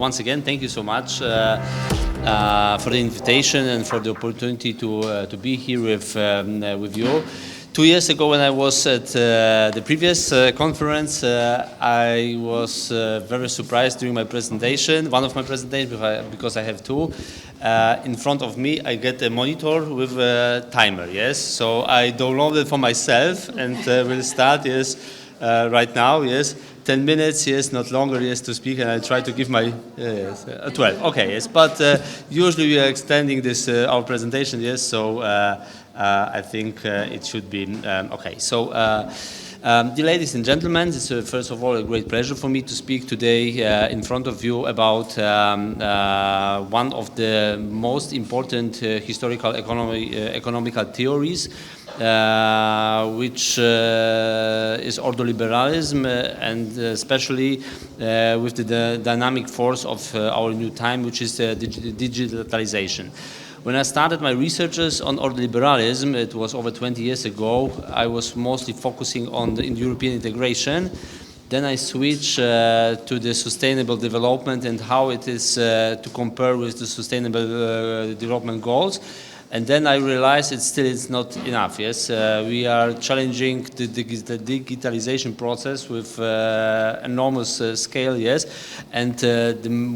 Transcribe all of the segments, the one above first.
Once again, thank you so much for the invitation and for the opportunity to be here with you. 2 years ago, when I was at the previous conference, I was very surprised during my presentation, one of my presentations, because I have two. In front of me, I get a monitor with a timer, yes? So I downloaded it for myself and will start, yes, right now, yes? 10 minutes, yes, not longer, yes, to speak, and I try to give my 12. Okay, yes, but usually we are extending this our presentation, yes. So I think it should be okay. So, dear ladies and gentlemen, it's first of all a great pleasure for me to speak today in front of you about one of the most important historical economical theories. Which is Ordoliberalism, and especially with the dynamic force of our new time, which is digitalization. When I started my researches on Ordoliberalism, it was over 20 years ago, I was mostly focusing on the European integration. Then I switched to the sustainable development and how it is to compare with the sustainable development goals. And then I realized it still is not enough, yes. We are challenging the digitalization process with enormous scale, yes. And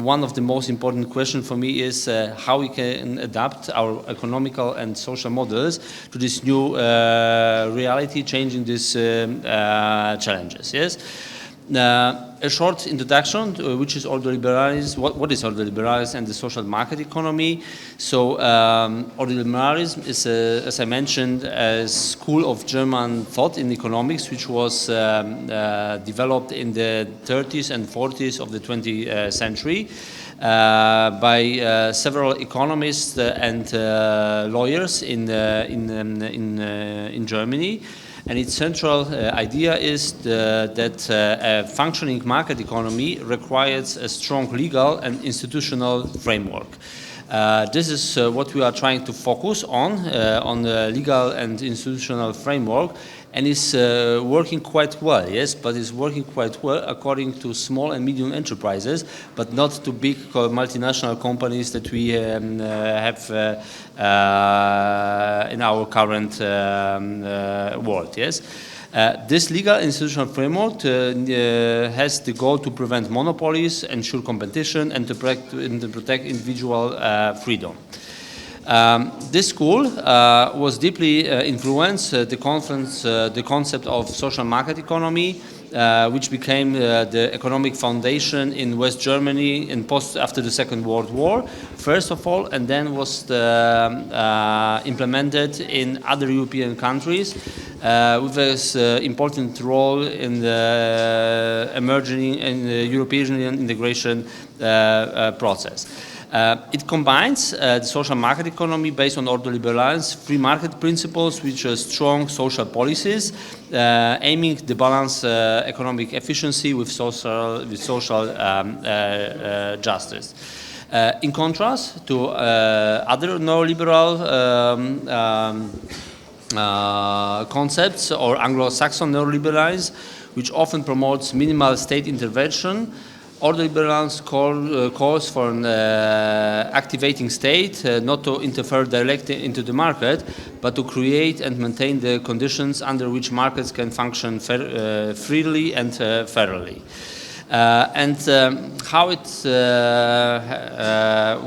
one of the most important questions for me is how we can adapt our economical and social models to this new reality, changing these challenges, yes. A short introduction, which is Ordoliberalism, what is Ordoliberalism and the social market economy. So Ordoliberalism is, as I mentioned, a school of German thought in economics, which was developed in the 30s and 40s of the 20th century by several economists and lawyers in Germany. And its central idea is that a functioning market economy requires a strong legal and institutional framework. This is what we are trying to focus on the legal and institutional framework, and is working quite well, yes, but it's working quite well according to small and medium enterprises, but not to big multinational companies that we have in our current world, yes. This legal institutional framework has the goal to prevent monopolies, ensure competition, and to protect individual freedom. This school was deeply influenced the concept of social market economy, which became the economic foundation in West Germany after the Second World War, first of all, and then was implemented in other European countries with an important role in the emerging in the European integration process. It combines the social market economy based on Ordoliberalism, free market principles, which are strong social policies, aiming to balance economic efficiency with social justice. In contrast to other neoliberal concepts or Anglo-Saxon neoliberalism, which often promotes minimal state intervention, Ordoliberalism calls for an activating state, not to interfere directly into the market, but to create and maintain the conditions under which markets can function freely and fairly. And how it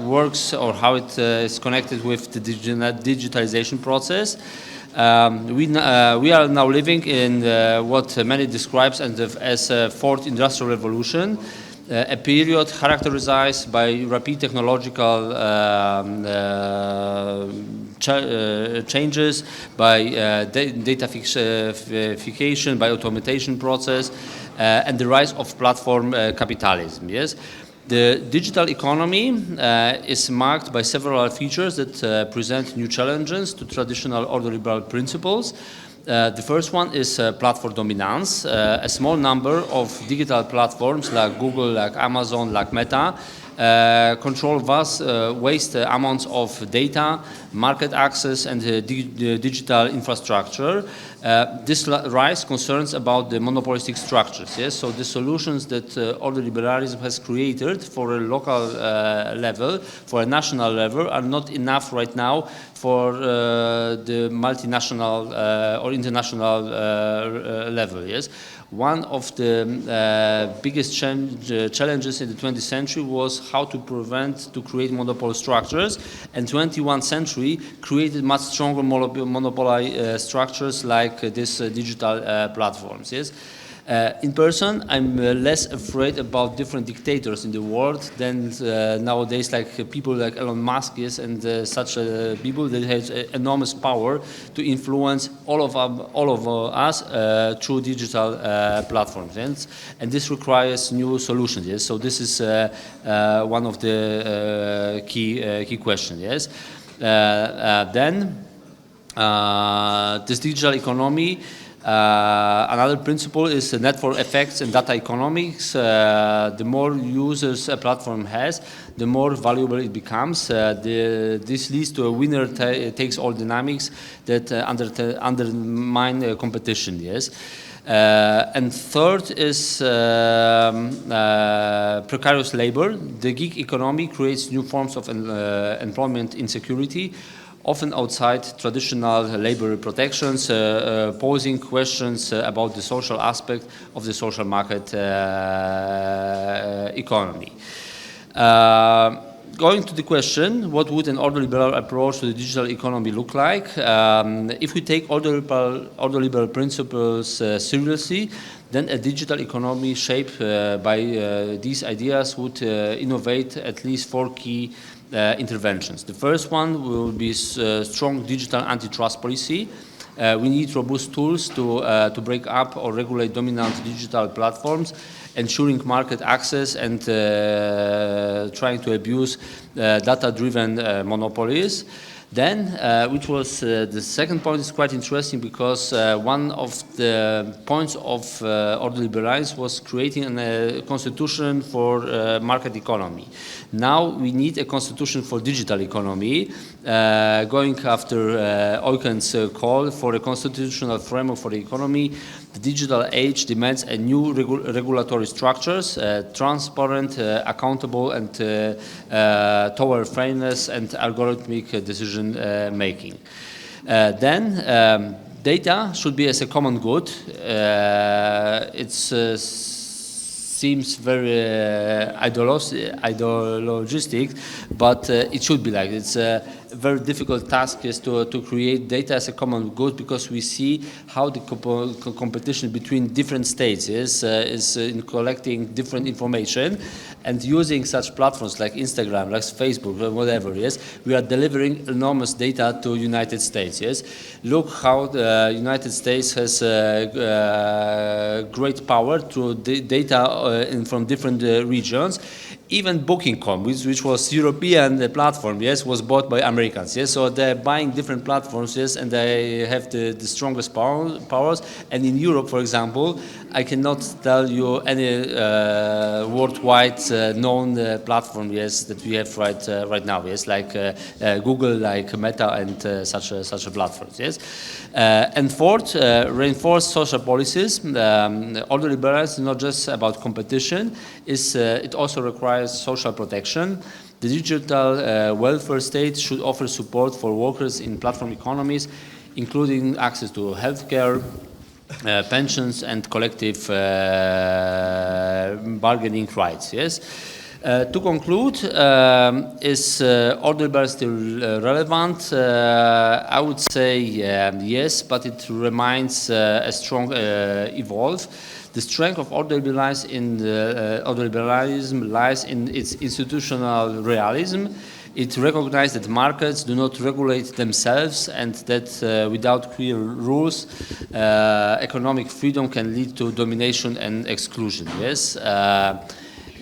works, or how it is connected with the digitalization process. We are now living in what many describes as a fourth industrial revolution, a period characterized by rapid technological changes, by datafication, by automation process, and the rise of platform capitalism. Yes, the digital economy is marked by several features that present new challenges to traditional ordoliberal principles. The first one is platform dominance. A small number of digital platforms like Google, like Amazon, like Meta control vast waste amounts of data, market access, and digital infrastructure. This rise concerns about the monopolistic structures. Yes, so the solutions that ordoliberalism has created for a local level, for a national level, are not enough right now for the multinational or international level. Yes. One of the biggest challenges in the 20th century was how to create monopoly structures, and 21st century created much stronger monopoly structures like these digital platforms. Yes. In person, I'm less afraid about different dictators in the world than nowadays, like people like Elon Musk, yes, and such people that have enormous power to influence all of us through digital platforms, and this requires new solutions. Yes, so this is one of the key questions. Yes, then this digital economy. Another principle is network effects and data economics. The more users a platform has, the more valuable it becomes. This leads to a winner takes all dynamics that undermine competition. Yes. And third is precarious labor. The gig economy creates new forms of employment insecurity, often outside traditional labor protections, posing questions about the social aspect of the social market economy. Going to the question, what would an ordoliberal approach to the digital economy look like? If we take ordoliberal principles seriously, then a digital economy shaped by these ideas would innovate at least 4 key interventions. The first one will be strong digital antitrust policy. We need robust tools to break up or regulate dominant digital platforms, ensuring market access and trying to abuse data-driven monopolies. Then, which was the second point, is quite interesting because one of the points of ordoliberalism was creating a constitution for market economy. Now we need a constitution for digital economy, going after Oyken's call for a constitutional framework for the economy. The digital age demands a new regulatory structures, transparent, accountable, and toward fairness and algorithmic decision making. Then data should be as a common good. It seems very ideologistic, but it should be like it's a very difficult task is to create data as a common good, because we see how the competition between different states is in collecting different information and using such platforms like Instagram, like Facebook, or whatever. Yes, we are delivering enormous data to United States. Yes, look how the United States has great power through data from different regions. Even Booking.com, which was European platform, yes, was bought by Americans, yes. So they're buying different platforms, yes, and they have the strongest powers. And in Europe, for example, I cannot tell you any worldwide known platform, yes, that we have right now, yes, like Google, like Meta, and such a platforms, yes. And fourth, reinforce social policies. Ordoliberalism is not just about competition; it also requires social protection. The digital welfare state should offer support for workers in platform economies, including access to healthcare, pensions, and collective bargaining rights. Yes. To conclude, is ordoliberalism still relevant? I would say yes, but it remains a strong evolve. The strength of ordoliberalism lies in its institutional realism. It recognizes that markets do not regulate themselves, and that without clear rules, economic freedom can lead to domination and exclusion. Yes.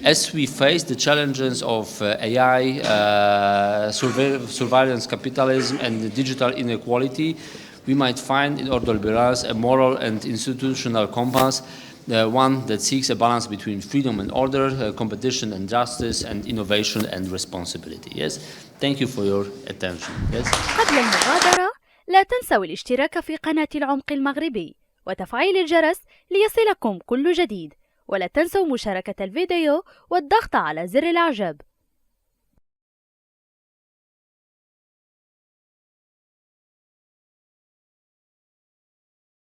As we face the challenges of AI, surveillance capitalism, and digital inequality, we might find in Ordoliberales a moral and institutional compass, one that seeks a balance between freedom and order, competition and justice, and innovation and responsibility. Yes, thank you for your attention. Yes. قبل المغادرة لا تنسوا الاشتراك في قناة العمق المغربي وتفعيل الجرس ليصلكم كل جديد، ولا تنسوا مشاركة الفيديو والضغط على زر الإعجاب.